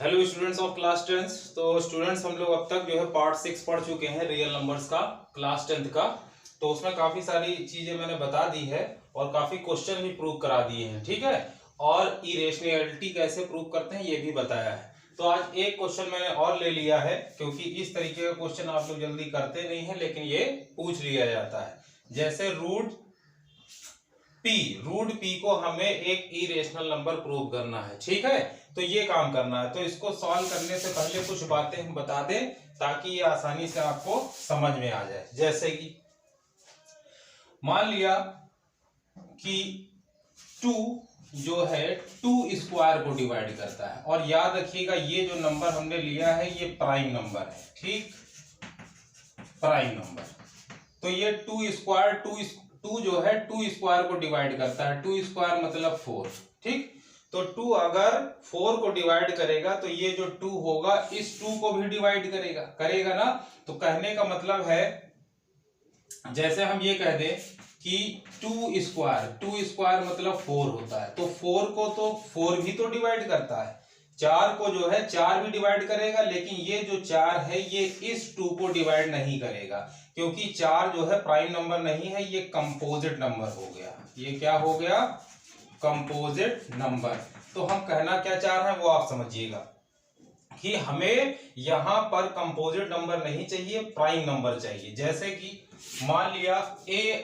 Hello students of class 10। तो students हम लोग अब तक जो है पार्ट 6 पढ़ चुके हैं रियल नंबर्स का, क्लास 10 का। तो उसमें काफ़ी सारी चीज़ें मैंने बता दी है और काफ़ी क्वेश्चन भी प्रूव करा दिए हैं, ठीक है। और इरेशनैलिटी कैसे प्रूव करते हैं ये भी बताया है। तो आज एक क्वेश्चन मैंने और ले लिया है, क्योंकि इस तरीके का क्वेश्चन आप लोग जल्दी करते नहीं है, लेकिन ये पूछ लिया जाता है। जैसे रूट पी को हमें एक इरेशनल नंबर प्रूव करना है, ठीक है। तो ये काम करना है, तो इसको सॉल्व करने से पहले कुछ बातें हम बता दें ताकि ये आसानी से आपको समझ में आ जाए। जैसे कि मान लिया कि 2 जो है 2 स्क्वायर को डिवाइड करता है, और याद रखिएगा ये जो नंबर हमने लिया है ये प्राइम नंबर है, ठीक, प्राइम नंबर। तो ये 2 स्क्वायर 2 जो है 2 स्क्वायर को डिवाइड करता है, 2 स्क्वायर मतलब 4, ठीक। तो 2 अगर 4 को डिवाइड करेगा तो ये जो 2 होगा इस 2 को भी डिवाइड करेगा ना। तो कहने का मतलब है, जैसे हम ये कह दें कि 2 स्क्वायर मतलब 4 होता है, तो 4 को तो 4 भी तो डिवाइड करता है, 4 को जो है 4 भी डिवाइड करेगा, लेकिन ये जो 4 है ये इस 2 को डिवाइड नहीं करेगा, क्योंकि 4 जो है प्राइम नंबर नहीं है, ये कंपोजिट नंबर हो गया। ये क्या हो गया? Composite number. तो हम कहना क्या चाह रहे हैं वो आप समझिएगा कि हमें यहां पर कंपोजिट नंबर नहीं चाहिए, प्राइम नंबर चाहिए। जैसे कि मान लिया ए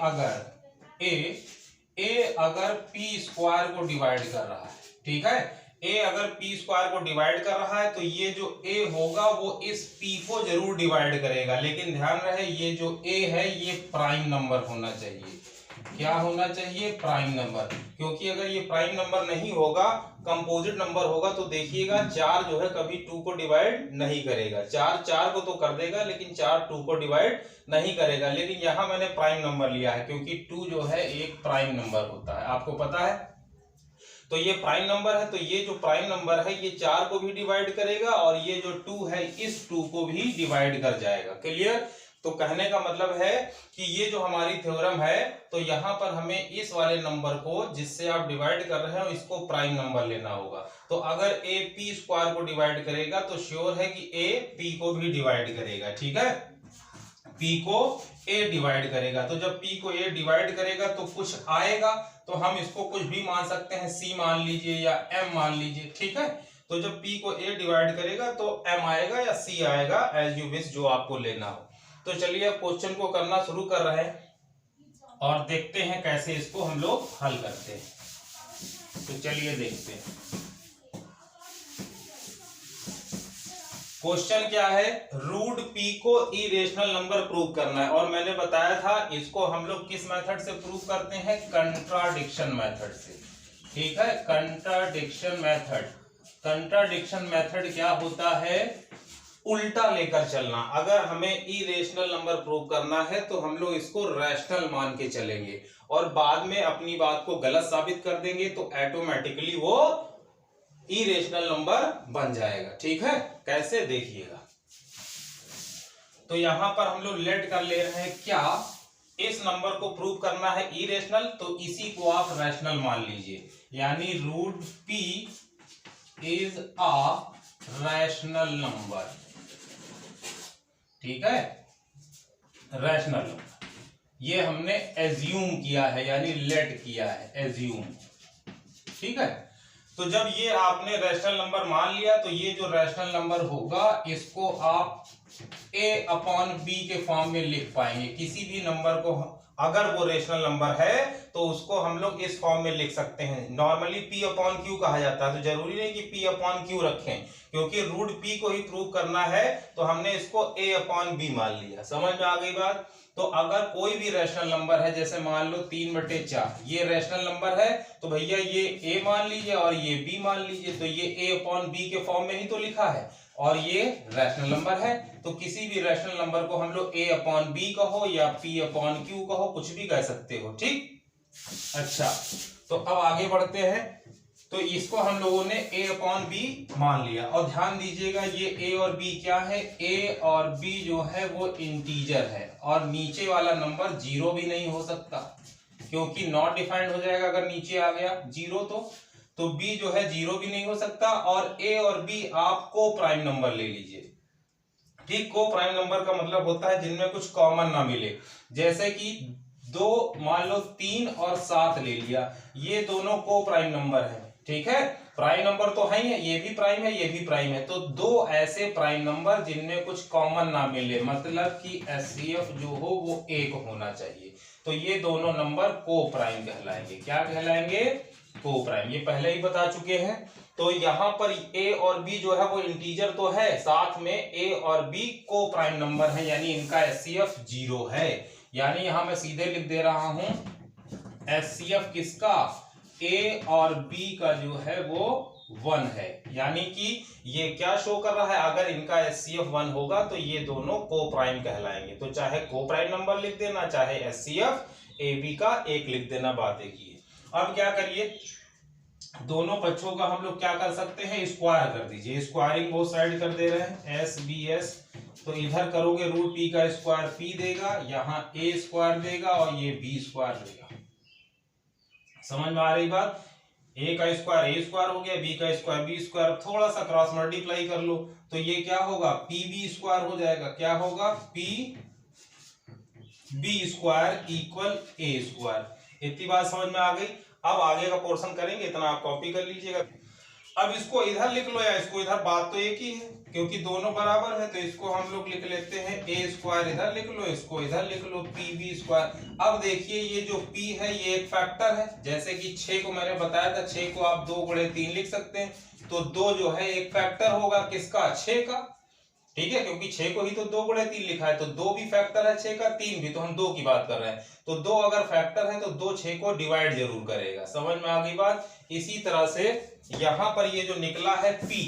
अगर पी स्क्वायर को डिवाइड कर रहा है, ठीक है, ए अगर पी स्क्वायर को डिवाइड कर रहा है तो ये जो ए होगा वो इस पी को जरूर डिवाइड करेगा, लेकिन ध्यान रहे ये जो ए है ये प्राइम नंबर होना चाहिए। क्या होना चाहिए? Prime number. क्योंकि अगर ये प्राइम नंबर नहीं होगा, कंपोजिट नंबर होगा, तो देखिएगा 4 जो है कभी 2 को डिवाइड नहीं करेगा। 4 को तो कर देगा, लेकिन 4 2 को डिवाइड नहीं करेगा। लेकिन यहां मैंने प्राइम नंबर लिया है क्योंकि 2 जो है एक प्राइम नंबर होता है, आपको पता है। तो ये प्राइम नंबर है, तो ये जो प्राइम नंबर है ये 4 को भी डिवाइड करेगा, और ये जो 2 है इस 2 को भी डिवाइड कर जाएगा। क्लियर? तो कहने का मतलब है कि ये जो हमारी थ्योरम है, तो यहां पर हमें इस वाले नंबर को जिससे आप डिवाइड कर रहे हो इसको प्राइम नंबर लेना होगा। तो अगर ए पी स्क्वायर को डिवाइड करेगा तो श्योर है कि ए पी को भी डिवाइड करेगा, ठीक है, पी को ए डिवाइड करेगा। तो जब पी को ए डिवाइड करेगा तो कुछ आएगा, तो हम इसको कुछ भी मान सकते हैं, सी मान लीजिए या एम मान लीजिए, ठीक है। तो जब पी को ए डिवाइड करेगा तो एम आएगा या सी आएगा, एज यू विश, जो आपको लेना हो। तो चलिए अब क्वेश्चन को करना शुरू कर रहे हैं और देखते हैं कैसे इसको हम लोग हल करते हैं। तो चलिए देखते हैं क्वेश्चन क्या है। रूट पी को इरेशनल नंबर प्रूव करना है, और मैंने बताया था इसको हम लोग किस मेथड से प्रूव करते हैं? कंट्राडिक्शन मेथड से, ठीक है, कंट्राडिक्शन मेथड। कंट्राडिक्शन मेथड क्या होता है? उल्टा लेकर चलना। अगर हमें इरेशनल नंबर प्रूव करना है तो हम लोग इसको रैशनल मान के चलेंगे, और बाद में अपनी बात को गलत साबित कर देंगे तो ऑटोमेटिकली वो इरेशनल नंबर बन जाएगा, ठीक है। कैसे? देखिएगा। तो यहां पर हम लोग लेट कर ले रहे हैं क्या, इस नंबर को प्रूव करना है इरेशनल, तो इसी को आप रैशनल मान लीजिए, यानी root P is a rational number, ठीक है, रैशनल नंबर। ये हमने एज्यूम किया है, यानी लेट किया है, एज्यूम, ठीक है। तो जब ये आपने रैशनल नंबर मान लिया तो ये जो रैशनल नंबर होगा इसको आप a अपॉन बी के फॉर्म में लिख पाएंगे। किसी भी नंबर को अगर वो रेशनल नंबर है तो उसको हम लोग इस फॉर्म में लिख सकते हैं। नॉर्मली p अपॉन क्यू कहा जाता है, तो जरूरी नहीं कि p अपॉन क्यू रखें, क्योंकि रूट p को ही प्रूव करना है, तो हमने इसको a अपॉन b मान लिया। समझ में आ गई बात? तो अगर कोई भी रैशनल नंबर है, जैसे मान लो 3/4, ये रैशनल नंबर है, तो भैया ये a मान लीजिए और ये b मान लीजिए, तो ये a अपॉन b के फॉर्म में ही तो लिखा है, और ये रैशनल नंबर है। तो किसी भी रैशनल नंबर को हम लोग a अपॉन बी कहो या p अपॉन क्यू कहो, कुछ भी कह सकते हो, ठीक। अच्छा, तो अब आगे बढ़ते हैं। तो इसको हम लोगों ने a अपॉन बी मान लिया, और ध्यान दीजिएगा ये a और b क्या है? a और b जो है वो इंटीजर है, और नीचे वाला नंबर जीरो भी नहीं हो सकता, क्योंकि नॉट डिफाइंड हो जाएगा अगर नीचे आ गया जीरो। तो b जो है 0 भी नहीं हो सकता, और a और b आप को प्राइम नंबर ले लीजिए। ठीक, को प्राइम नंबर का मतलब होता है जिनमें कुछ कॉमन ना मिले, जैसे कि दो, मान लो 3 और 7 ले लिया, ये दोनों को प्राइम नंबर है। ठीक है, प्राइम नंबर तो है ही है, ये भी प्राइम है, ये भी प्राइम है, तो दो ऐसे प्राइम नंबर जिनमें कुछ कॉमन ना मिले, मतलब कि HCF जो हो वो एक होना चाहिए, तो ये दोनों नंबर को प्राइम कहलाएंगे। क्या कहलाएंगे? को प्राइम। ये पहले ही बता चुके हैं। तो यहाँ पर a और b जो है वो इंटीजर तो है, साथ में a और b को प्राइम नंबर है, यानी इनका HCF 0 है। यानी यहां मैं सीधे लिख दे रहा हूं HCF किसका? a और b का जो है वो 1 है, यानी कि ये क्या शो कर रहा है, अगर इनका HCF 1 होगा तो ये दोनों को प्राइम कहलाएंगे। तो चाहे को प्राइम नंबर लिख देना, चाहे HCF AB का 1 लिख देना, बात एक ही है। अब क्या करिए, दोनों पक्षों का हम लोग क्या कर सकते हैं, स्क्वायर कर दीजिए। स्क्वायरिंग बोथ साइड कर दे रहे हैं, SBS, तो इधर करोगे रूट p का स्क्वायर p देगा, यहाँ a स्क्वायर देगा और ये b स्क्वायर देगा। समझ में आ रही बात? a का स्क्वायर a स्क्वायर हो गया, b का स्क्वायर b स्क्वायर, थोड़ा सा क्रॉस मल्टीप्लाई कर लो तो ये क्या होगा, pb स्क्वायर हो जाएगा। क्या होगा? pb square equal a square. इतनी बात समझ में आ गई। अब आगे का पोर्शन करेंगे, इतना आप कॉपी कर लीजिएगा। अब इसको इधर लिख लो या इसको इधर, बात तो एक ही है क्योंकि दोनों बराबर है, तो इसको हम लोग लिख लेते हैं a स्क्वायर, इधर लिख लो, इसको इधर लिख लो, pb स्क्वायर। अब देखिए ये जो p है ये एक फैक्टर है, जैसे कि 6 को मैंने बताया था, 6 को आप 2 गुणे 3 लिख सकते हैं, तो 2 जो है एक फैक्टर होगा किसका? 6 का। ठीक है, क्योंकि 6 को ही तो 2 गुणे 3 लिखा है, तो 2 भी फैक्टर है 6 का, 3 भी, तो हम 2 की बात कर रहे हैं, तो 2 अगर फैक्टर है तो 2 6 को डिवाइड जरूर करेगा। समझ में आ गई बात? इसी तरह से यहां पर ये जो निकला है p,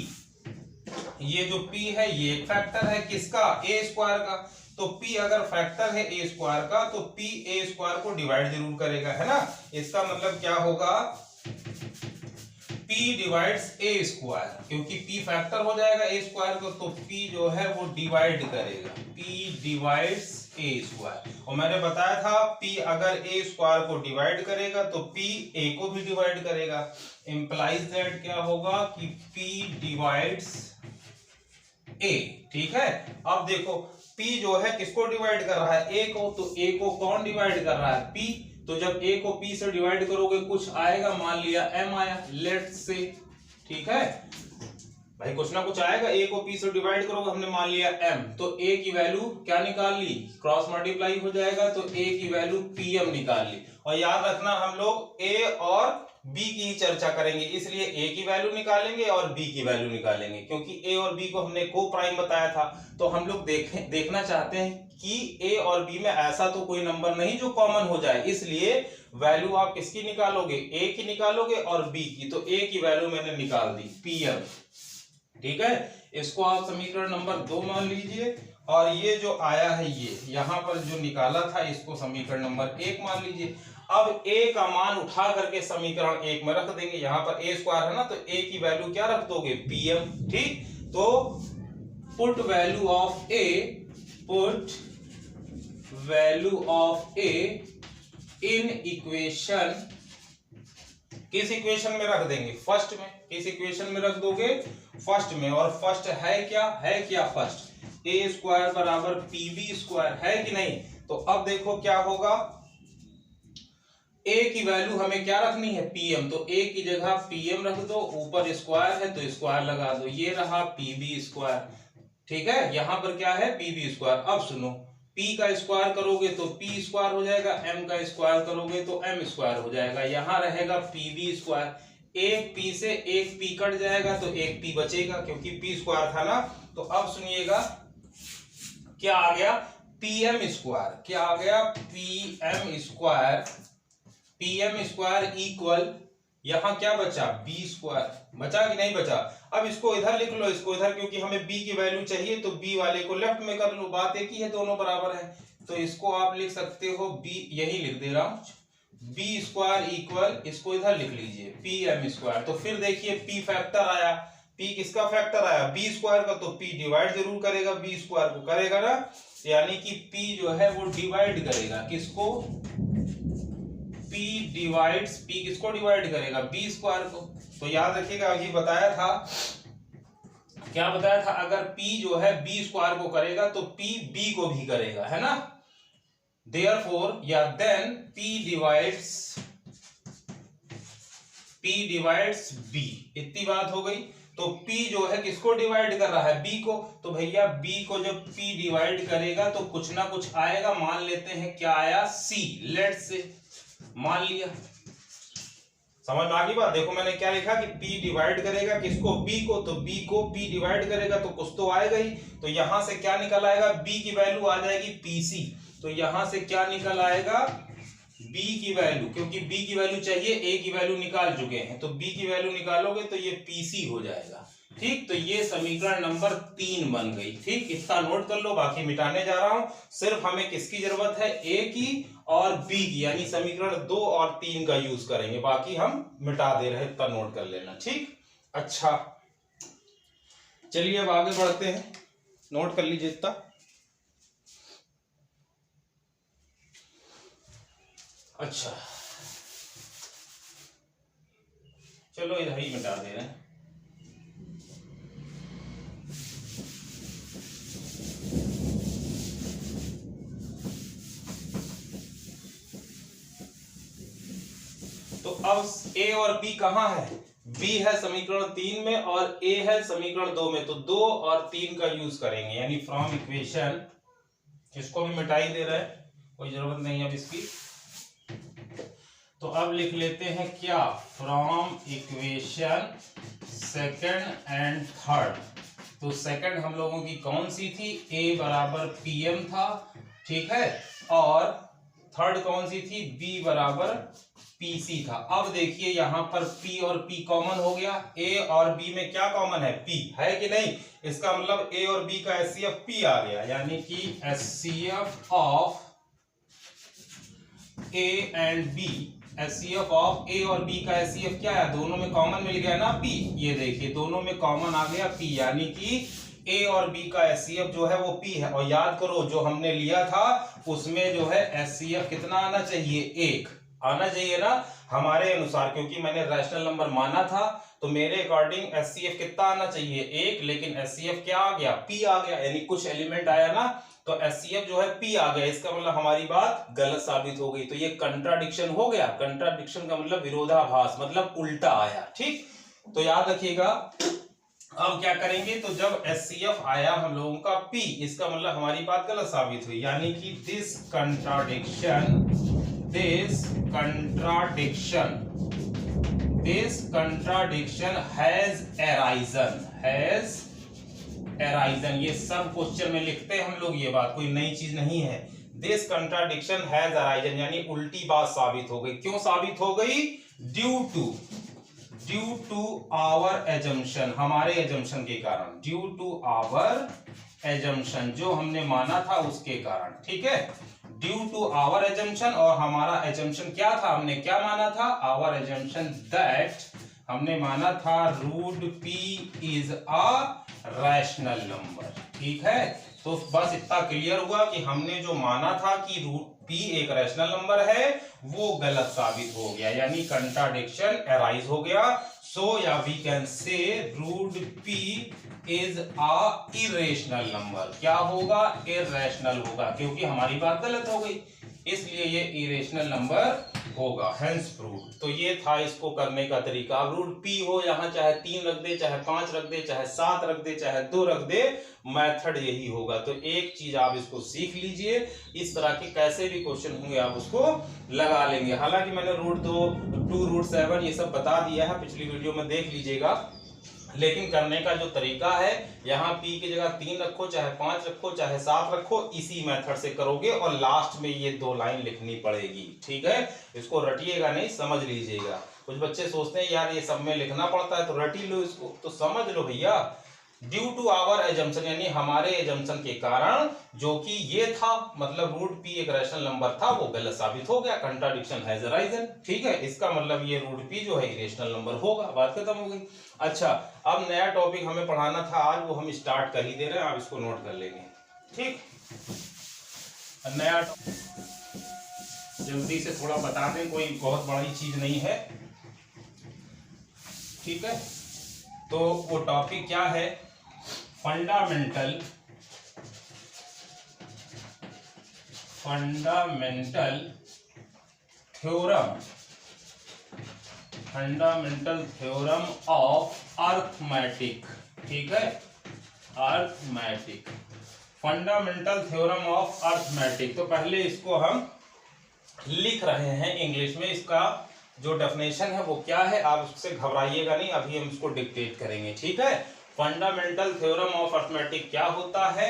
ये जो p है ये एक फैक्टर है किसका? a स्क्वायर का। तो p अगर फैक्टर है a स्क्वायर का तो p a स्क्वायर को डिवाइड जरूर करेगा, है ना। इसका मतलब क्या होगा, p डिवाइड्स a स्क्वायर, क्योंकि p फैक्टर हो जाएगा a स्क्वायर को, तो p जो है वो डिवाइड करेगा, p डिवाइड्स a स्क्वायर। और मैंने बताया था p अगर a स्क्वायर को डिवाइड करेगा तो p a को भी डिवाइड करेगा। इंप्लाइज दैट क्या होगा कि p डिवाइड्स a। ठीक है, अब देखो p जो है किसको डिवाइड कर रहा है? a को, तो a को कौन डिवाइड कर रहा है? p। तो जब a को p से डिवाइड करोगे कुछ आएगा, मान लिया m आया, लेट्स से। ठीक है भाई, कुछ ना कुछ आएगा, a को p से डिवाइड करोगे, हमने मान लिया m, तो a की वैल्यू क्या निकाल ली? क्रॉस मल्टीप्लाई हो जाएगा, तो a की वैल्यू pm निकाल ली। और याद रखना हम लोग a और b की ही चर्चा करेंगे, इसलिए a की वैल्यू निकालेंगे और b की वैल्यू निकालेंगे, क्योंकि a और b को हमने को प्राइम बताया था। तो हम लोग देखना चाहते हैं कि a और b में ऐसा तो कोई नंबर नहीं जो कॉमन हो जाए, इसलिए वैल्यू आप किसकी निकालोगे? a की निकालोगे और b की। तो a की वैल्यू मैंने निकाल दी, pm। ठीक है, इसको आप समीकरण नंबर 2 मान लीजिए, और ये जो आया है ये यहाँ पर जो निकाला था इसको समीकरण नंबर 1 मान लीजिए। अब a का मान उठा करके समीकरण 1 में रख देंगे, यहाँ पर a स्क्वायर है ना, तो a की वैल्यू क्या रख दोगे? pm। ठीक, तो put value of a, put value of a in equation, किस इक्वेशन में रख देंगे? फर्स्ट में। किस इक्वेशन में रख दोगे? फर्स्ट में। और फर्स्ट है क्या फर्स्ट? a स्क्वायर बराबर pb स्क्वायर, है कि नहीं? तो अब देखो क्या होगा, a की वैल्यू हमें क्या रखनी है? pm, तो a की जगह pm रख दो, ऊपर स्क्वायर है तो स्क्वायर लगा दो, ये रहा pb स्क्वायर। ठीक है, यहां पर क्या है? pb square. अब सुनो, p का स्क्वायर करोगे तो p स्क्वायर हो जाएगा, m का स्क्वायर करोगे तो m स्क्वायर हो जाएगा, यहां रहेगा pb स्क्वायर। एक p से एक p कट जाएगा तो एक p बचेगा, क्योंकि p स्क्वायर था ना। तो अब सुनिएगा क्या आ गया? pm square. क्या आ गया? pm square. pm square equal, यहां क्या बचा? b square. बचा कि नहीं बचा? अब इसको इधर लिख लो, इसको इधर, क्योंकि हमें b की वैल्यू चाहिए, तो b वाले को लेफ्ट में कर लो, बात एक ही है, दोनों बराबर है। तो इसको आप लिख सकते हो b, यही लिख दे रहा हूं, b स्क्वायर इक्वल, इसको इधर लिख लीजिए pm स्क्वायर। तो फिर देखिए p फैक्टर आया, p किसका फैक्टर आया? b स्क्वायर का, तो p डिवाइड जरूर करेगा, b स्क्वायर को करेगा ना, यानी कि p जो है वो डिवाइड करेगा, किसको? p डिवाइड्स, p किसको डिवाइड करेगा? b स्क्वायर को। तो याद रखिएगा अभी बताया था, क्या बताया था, अगर P जो है B स्क्वायर को करेगा तो P B को भी करेगा, है ना। देयरफॉर या देन P डिवाइड्स B, इतनी बात हो गई। तो P जो है किसको डिवाइड कर रहा है, B को, तो भैया B को जब P डिवाइड करेगा तो कुछ ना कुछ आएगा, मान लेते हैं क्या आया, C, लेट्स से, मान लिया। समझ में आ गई बात। देखो मैंने क्या लिखा कि P डिवाइड करेगा किसको, B को, तो B को P डिवाइड करेगा तो कुछ तो आएगा ही। तो यहां से क्या निकल आएगा, B की वैल्यू आ जाएगी PC। तो यहां से क्या निकल आएगा, B की वैल्यू, क्योंकि B की वैल्यू चाहिए, A की वैल्यू निकाल चुके हैं, तो B की वैल्यू निकालोगे तो ये PC हो जाएगा। ठीक, तो ये समीकरण नंबर 3 बन गई। ठीक, इतना नोट कर लो, बाकी मिटाने जा रहा हूं। सिर्फ हमें किसकी जरूरत है, A की और B की, यानी समीकरण 2 और 3 का यूज करेंगे, बाकी हम मिटा दे रहे, इतना नोट कर लेना। ठीक, अच्छा चलिए अब आगे बढ़ते हैं, नोट कर लीजिए इतना। अच्छा चलो इधर ही मिटा दे रहे हैं। तो अब A और B कहाँ है, B है समीकरण 3 में और A है समीकरण 2 में, तो 2 और 3 का यूज करेंगे, यानी फ्रॉम इक्वेशन, इसको भी मिटाई दे रहे हैं, कोई जरूरत नहीं अब इसकी। तो अब लिख लेते हैं क्या, from equation second and third. तो सेकंड हम लोगों की कौन सी थी, A बराबर PM था, ठीक है, और थर्ड कौन सी थी, B बराबर PC था। अब देखिए यहां पर P और P कॉमन हो गया, A और B में क्या कॉमन है, P है कि नहीं, इसका मतलब A और B का HCF P आ गया, यानी कि HCF of A and B, HCF of A और B का HCF क्या है, दोनों में कॉमन मिल गया ना P, ये देखिए दोनों में कॉमन आ गया P, यानी कि A और B का HCF जो है वो P है। और याद करो जो हमने लिया था उसमें जो है HCF कितना आना चाहिए, 1 आना चाहिए ना हमारे अनुसार, क्योंकि मैंने रैशनल नंबर माना था, तो मेरे अकॉर्डिंग HCF कितना आना चाहिए, 1, लेकिन HCF क्या आ गया, P आ गया, यानी कुछ एलिमेंट आया ना, तो HCF जो है P आ गया, इसका मतलब हमारी बात गलत साबित हो गई। तो ये कंट्राडिक्शन हो गया, कंट्राडिक्शन का मतलब विरोधाभास, मतलब उल्टा आया। ठीक, तो याद रखिएगा। अब क्या करेंगे, तो जब HCF आया हम लोगों का P, इसका मतलब हमारी बात गलत साबित हुई, यानी कि दिस contradiction has arisen, ये सब क्वेश्चन में लिखते हैं हम लोग, ये बात कोई नई चीज नहीं है। दिस contradiction has arisen यानी उल्टी बात साबित हो गई। क्यों साबित हो गई, ड्यू टू आवर एजम्पशन, हमारे एजम्पशन के कारण, ड्यू टू आवर एजम्पशन, जो हमने माना था उसके कारण। ठीक है, ड्यू टू आवर एजम्पशन, और हमारा एजम्पशन क्या था, हमने क्या माना था, आवर एजम्पशन दैट, हमने माना था root P is a rational number. ठीक है, तो बस इतना क्लियर हुआ कि हमने जो माना था कि रूट P एक रैशनल नंबर है वो गलत साबित हो गया, यानी कंट्राडिक्शन अराइज हो गया। सो या we can say root P is a irrational number, क्या होगा, इरेशनल होगा, क्योंकि हमारी बात गलत हो गई, इसलिए ये इरेशनल नंबर होगा, हेंस प्रूव्ड। तो ये था इसको करने का तरीका। अब रूट P हो, यहाँ चाहे 3 रख दे, चाहे 5 रख दे, चाहे 7 रख दे, चाहे 2 रख दे, मेथड यही होगा। तो एक चीज आप इसको सीख लीजिए, इस तरह के कैसे भी क्वेश्चन होंगे आप उसको लगा लेंगे। हालांकि मैंने रूट 2 रूट 7 ये सब बता दिया है, पिछली वीडियो में देख लीजिएगा, लेकिन करने का जो तरीका है, यहाँ P की जगह 3 रखो, चाहे 5 रखो, चाहे 7 रखो, इसी मेथड से करोगे और लास्ट में ये 2 लाइन लिखनी पड़ेगी। ठीक है, इसको रटिएगा नहीं, समझ लीजिएगा। कुछ बच्चे सोचते हैं यार ये सब में लिखना पड़ता है, तो रट ही लो इसको, तो समझ लो भैया। ड्यू टू आवर एजम्पशन यानी हमारे एजम्पशन के कारण, जो कि ये था, मतलब रूट P एक रैशनल नंबर था, वो गलत साबित हो गया, कंट्राडिक्शन हैज अराइजन। ठीक है, इसका मतलब ये रूट P जो है इरेशनल नंबर होगा, बात खत्म हो गई। अच्छा, अब नया टॉपिक हमें पढ़ाना था आज, वो हम स्टार्ट कर ही दे रहे हैं, आप इसको नोट कर लेंगे। ठीक, नया जल्दी से थोड़ा बता दें, कोई बहुत बड़ी चीज नहीं है। ठीक है, तो वो टॉपिक क्या है, फंडामेंटल थ्योरम ऑफ अर्थमेटिक। ठीक है, arithmetic, fundamental theorem of arithmetic. तो पहले इसको हम लिख रहे हैं इंग्लिश में, इसका जो डेफिनेशन है वो क्या है, आप उससे घबराइएगा नहीं, अभी हम इसको डिक्टेट करेंगे। ठीक है, फंडामेंटल थ्योरम ऑफ अर्थमेटिक क्या होता है,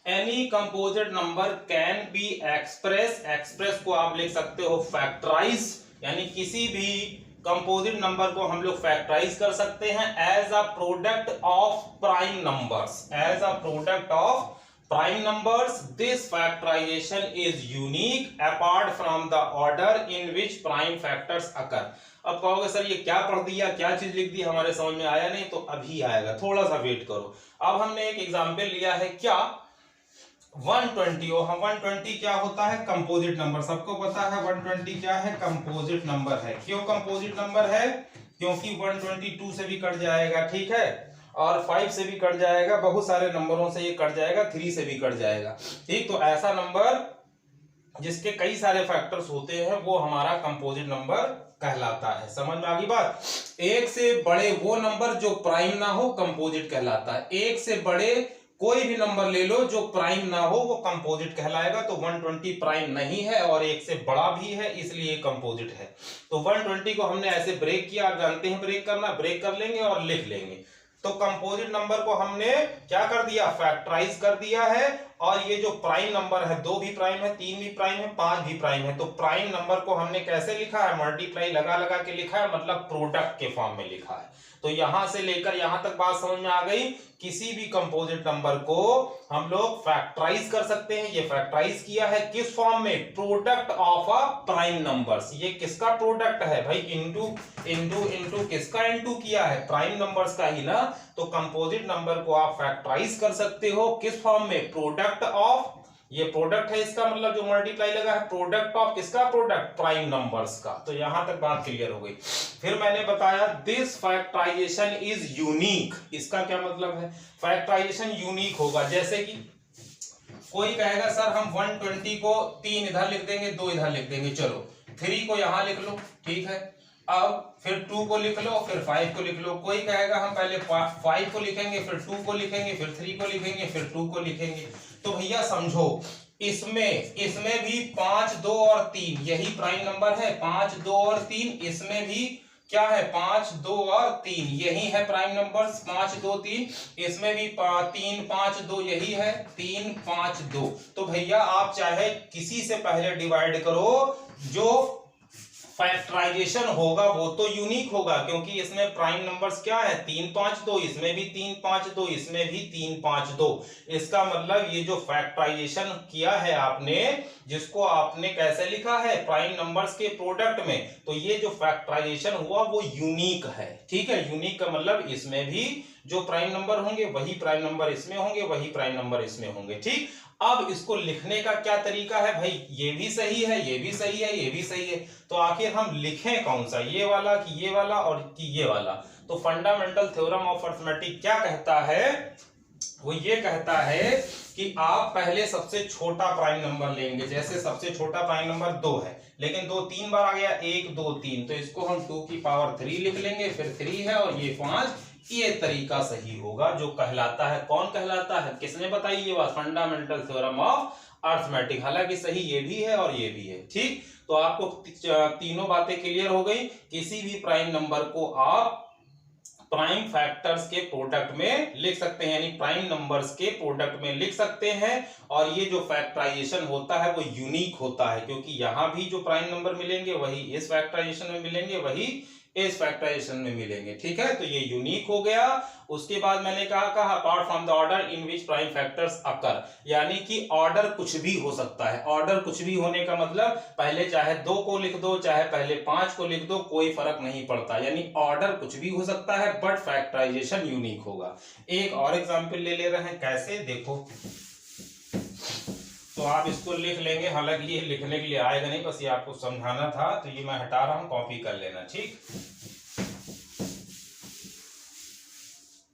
any composite number can be express को आप लिख सकते हो फैक्टराइज, यानी किसी भी कंपोजिट नंबर को हम लोग फैक्टराइज कर सकते हैं as a product of prime numbers, as a product of prime numbers. This factorization is unique apart from the order in which prime factors occur. अब कहोगे सर ये क्या पढ़ दिया, क्या चीज लिख दी, हमारे समझ में आया नहीं, तो अभी आएगा, थोड़ा सा वेट करो। अब हमने एक एग्जांपल लिया है, क्या 120, और 120 क्या होता है, कंपोजिट नंबर, सबको पता है 120 क्या है, कंपोजिट नंबर है। क्यों कंपोजिट नंबर है, क्योंकि 122 से भी कट जाएगा, ठीक है, और 5 से भी कट जाएगा, बहुत सारे नंबरों से ये कट जाएगा, 3 से भी कट जाएगा। ठीक, तो ऐसा नंबर जिसके कई सारे फैक्टर्स होते हैं वो हमारा कंपोजिट नंबर कहलाता है। समझ में आ गई बात। एक से बड़े वो नंबर जो प्राइम ना हो कंपोजिट कहलाता है। एक से बड़े कोई भी नंबर ले लो जो प्राइम ना हो वो कंपोजिट कहलाएगा। तो 120 प्राइम नहीं है और एक से बड़ा भी है, इसलिए कंपोजिट है। तो 120 को हमने ऐसे ब्रेक किया, आप जानते हैं ब्रेक करना, ब्रेक कर लेंगे और लिख लेंगे। तो कंपोजिट नंबर को हमने क्या कर दिया, फैक्टराइज कर दिया है। और ये जो प्राइम नंबर है, 2 भी प्राइम है, 3 भी प्राइम है, 5 भी प्राइम है, तो प्राइम नंबर को हमने कैसे लिखा है, मल्टीप्लाई लगा लगा के लिखा है, मतलब प्रोडक्ट के फॉर्म में लिखा है। तो यहां से लेकर यहां तक बात समझ में आ गई। किसी भी कंपोजिट नंबर को हम लोग फैक्टराइज कर सकते हैं। ये फैक्टराइज किया है किस फॉर्म में, product of a prime numbers. ये किसका प्रोडक्ट है भाई, इनटू इनटू इनटू, किसका इनटू किया है, प्राइम नंबर्स का ही ना। तो कंपोजिट नंबर को आप फैक्टराइज कर सकते हो किस फॉर्म में, प्रोडक्ट ऑफ, ये प्रोडक्ट है इसका मतलब जो मल्टीप्लाई लगा है, प्रोडक्ट ऑफ किसका, प्रोडक्ट प्राइम नंबर्स का। तो यहां तक बात क्लियर हो गई। फिर मैंने बताया दिस फैक्टराइजेशन इज यूनिक। इसका क्या मतलब है, फैक्टराइजेशन यूनिक होगा। जैसे कि कोई कहेगा सर हम 120 को 3 इधर लिख देंगे, 2 इधर लिख देंगे, चलो 3 को यहां लिख लो, ठीक है, अब फिर 2 को लिख लो, फिर 5 को लिख लो। कोई कहेगा हम पहले 5 को लिखेंगे, फिर 2 को लिखेंगे, फिर 3 को लिखेंगे, फिर 2 को लिखेंगे। तो भैया समझो, इसमें भी 5, 2 और 3 यही प्राइम नंबर है। 5, 2 और 3, इसमें भी क्या है, 5, 2 और 3 यही है प्राइम नंबर्स। 5, 2, 3, इसमें भी 3, 5, 2 यही है, 3, 5, 2। तो भैया आप चाहे किसी से पहले डिवाइड करो, जो फैक्टराइजेशन होगा वो तो यूनिक होगा, क्योंकि इसमें प्राइम नंबर्स क्या है, 3, 5, 2, इसमें भी 3, 5, 2, इसमें भी 3, 5, 2। इसका मतलब ये जो फैक्टराइजेशन किया है आपने, जिसको आपने कैसे लिखा है, प्राइम नंबर्स के प्रोडक्ट में, तो ये जो फैक्टराइजेशन हुआ वो यूनिक है। ठीक है, यूनिक का मतलब इसमें भी जो प्राइम नंबर होंगे वही प्राइम नंबर इसमें होंगे, वही प्राइम नंबर इसमें होंगे। ठीक, अब इसको लिखने का क्या तरीका है भाई, ये भी सही है, ये भी सही है, ये भी सही है, तो आखिर हम लिखें कौन सा, ये वाला कि ये वाला और कि ये वाला। तो फंडामेंटल थ्योरम ऑफ अरिथमेटिक क्या कहता है, वो ये कहता है कि आप पहले सबसे छोटा प्राइम नंबर लेंगे। जैसे सबसे छोटा प्राइम नंबर 2 है, लेकिन 2 3 बार आ गया, 1 2 3, तो इसको हम 2 की पावर 3 लिख लेंगे, फिर 3 है और ये 5। ये तरीका सही होगा, जो कहलाता है, कौन कहलाता है, किसने बताई ये बात, फंडामेंटल थ्योरम ऑफ अरिथमेटिक। हालांकि सही ये भी है और ये भी है। ठीक, तो आपको तीनों बातें क्लियर हो गई। किसी भी प्राइम नंबर को आप प्राइम फैक्टर्स के प्रोडक्ट में लिख सकते हैं, यानी प्राइम नंबर्स के प्रोडक्ट में लिख सकते हैं। और ये जो फैक्टराइजेशन होता है वो यूनिक होता है, क्योंकि यहां भी जो प्राइम नंबर मिलेंगे वही इस फैक्टराइजेशन में मिलेंगे, वही इस फैक्टराइजेशन में मिलेंगे। ठीक है, तो ये यूनिक हो गया। उसके बाद मैंने कहा apart from the order in which prime factors occur, यानी कि ऑर्डर कुछ भी हो सकता है। ऑर्डर कुछ भी होने का मतलब पहले चाहे 2 को लिख दो, चाहे पहले 5 को लिख दो, कोई फर्क नहीं पड़ता, यानी ऑर्डर कुछ भी हो सकता है, बट फैक्टराइजेशन यूनिक होगा। एक और एग्जांपल ले रहे हैं, कैसे देखो, तो आप इसको लिख लेंगे, हालांकि ये लिखने के लिए आएगा नहीं, बस ये आपको समझाना था, तो ये मैं हटा रहा हूं, कॉपी कर लेना। ठीक,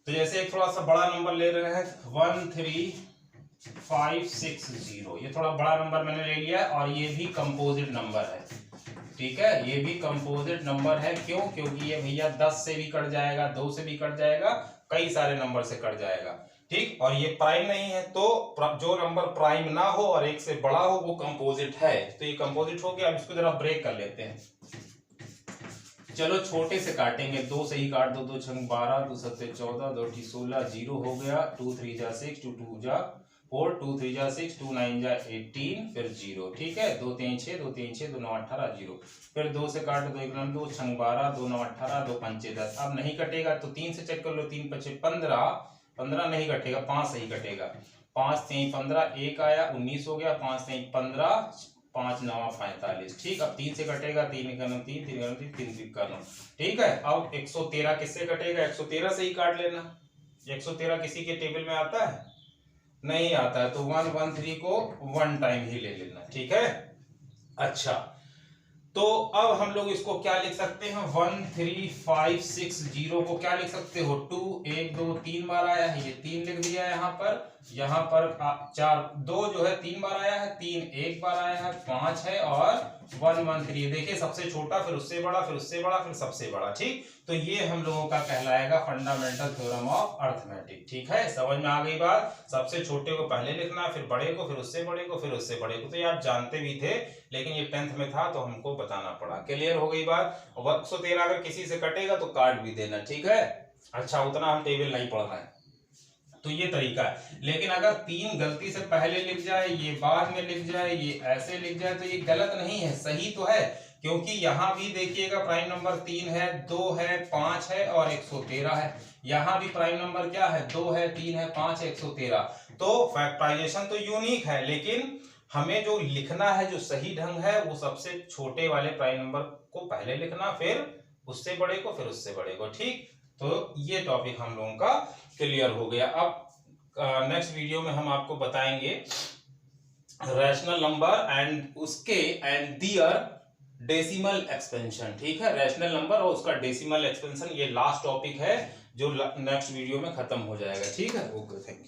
तो जैसे एक थोड़ा सा बड़ा नंबर ले रहे हैं 13560, ये थोड़ा बड़ा नंबर मैंने ले लिया है और ये भी कंपोजिट नंबर है, ठीक है, ये भी कंपोजिट नंबर है। क्यों? क्योंकि ये भैया 10 से भी कट जाएगा, 2 से भी कट जाएगा, कई सारे नंबर से कट जाएगा, ठीक। और ये प्राइम नहीं है, तो जो नंबर प्राइम ना हो और 1 से बड़ा हो वो कंपोजिट है, तो ये कंपोजिट हो गया। अब इसको जरा ब्रेक कर लेते हैं। चलो छोटे से काटेंगे, 2 से ही काट दो, 2 छंग 12, 2 सत्ते 14, 2 ठी 16, 0 हो गया, 2 3 जा 6, 2 2 जा 4, 2 3 जा 6, 2 9 जा 18, फिर 0, ठीक है, 2 3 6, 2 3 6, 2 9 18, 0, फिर 2 से काट दो, 1 9 2 छंग 12, 2 9 18, 2 5 10। अब नहीं कटेगा तो 3 से चेक कर लो, 3 5 15, 15 नहीं कटेगा, 5 से ही कटेगा, 5 3 15, 1 आया 19 हो गया, 5 3 15, 5 9 45, ठीक। अब 3 से कटेगा, 3 1 3, 3 1 3, 3 1 ठीक है। अब 113 किससे कटेगा? 113 से ही काट लेना। 113 किसी के टेबल में आता है? नहीं आता है, तो 113 को 1 टाइम ही ले लेना, ठीक है। अच्छा, तो अब हम लोग इसको क्या लिख सकते हैं? 13560 को क्या लिख सकते हो? 2 1 2 3 बार आया है, ये 3 लिख दिया है यहाँ पर 4 2 जो है 3 बार आया है, 3 1 बार आया है, 5 है और 113। देखिए सबसे छोटा, फिर उससे बड़ा, फिर उससे बड़ा, फिर सबसे बड़ा, ठीक। तो ये हम लोगों का कहलाएगा फंडामेंटल थ्योरम ऑफ अर्थमेटिक, ठीक है। समझ में आ गई बात? सबसे छोटे को पहले लिखना, फिर बड़े को, फिर उससे बड़े को, फिर उससे बड़े को। तो ये आप जानते भी थे, लेकिन ये 10th में था तो हमको बताना पड़ा। क्लियर हो गई बात? 113 अगर किसी से कटेगा तो काट भी देना, ठीक है। अच्छा, उतना हम टेबल नहीं पढ़ रहे हैं, तो ये तरीका है। लेकिन अगर 3 गलती से पहले लिख जाए, ये बाद में लिख जाए, ये ऐसे लिख जाए, तो ये गलत नहीं है, सही तो है। क्योंकि यहां भी देखिएगा प्राइम नंबर 3 है, 2 है, 5 है और 113 है। यहां भी प्राइम नंबर क्या है? 2 है, 3 है, 5 है, 113। तो फैक्टराइजेशन तो यूनिक है, लेकिन हमें जो लिखना है, जो सही ढंग है, वो सबसे छोटे वाले प्राइम नंबर को पहले लिखना, फिर उससे बड़े को, फिर उससे बड़े को, ठीक। तो ये टॉपिक हम लोगों का क्लियर हो गया। अब नेक्स्ट वीडियो में हम आपको बताएंगे रैशनल नंबर एंड उसके एंड दियर डेसिमल एक्सपेंशन, ठीक है। रैशनल नंबर और उसका डेसिमल एक्सपेंशन, ये लास्ट टॉपिक है जो नेक्स्ट वीडियो में खत्म हो जाएगा, ठीक है। Okay, thank you.